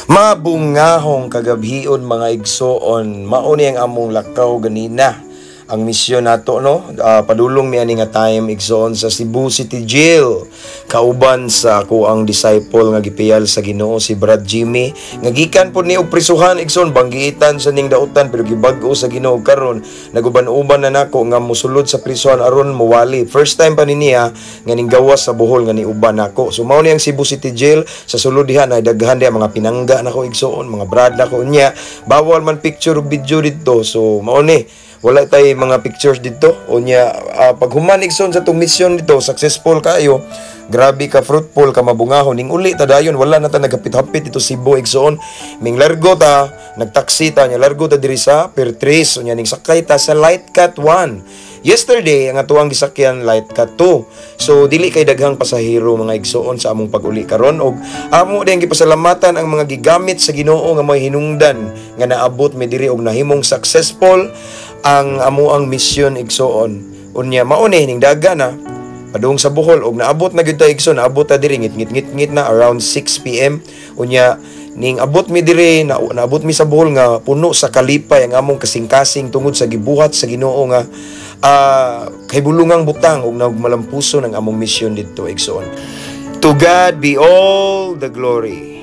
Mabungahong kagabhion mga igsoon, mao ni ang among lakaw ganina. Ang misyon nato no, padulong mi ani nga time igsoon sa Cebu City Jail. Kauban sa kuang disciple nga gipiyal sa Ginoo si Brad Jimmy. Nga gikan po ni og prisuhan igsoon banggitan sa ning dautan pero gibag-o sa Ginoo karon naguban-uban na nako nga mosulod sa prisuhan aron muwali. First time pa ni niya nga ning gawas sa Bohol nga ni uban nako. So mao ni ang Cebu City Jail sa sulod diha na daghan diha mga pinangga nako igsoon, mga brad nako niya. Bawal man picture ug video dito. So mao ni wala tay mga pictures dito unya pag humanig son sa tong mission dito successful kayo, grabe ka fruitful ka mabungahon ning uli ta dayon wala na ta nagapit-hapit dito Cebu igsoon ming largo ta nagtaksi ta nya largo ta diri sa Pertris unya ning sakay ta sa Light Cat 1. Yesterday ang atuang gisakyan Light Cat 2. So dili kay daghang pasahero mga igsoon sa among pag-uli karon og amo din gipasalamatan ang mga gigamit sa Ginoo nga may hinungdan nga naabot mi diri og nahimong successful ang amuang mission igsoon. Unya mao ni ning daga na padung sa Bohol og naabot na gyud ta igsoon, naabot ta diri ngit na around 6 PM. Unya ning abot mi diri naabot mi sa Bohol nga puno sa kalipay ang among kasing-kasing tungod sa gibuhat sa Ginoo nga kay bulungang butang ug nagmalampuso ng among mission didto igsoon. To God be all the glory.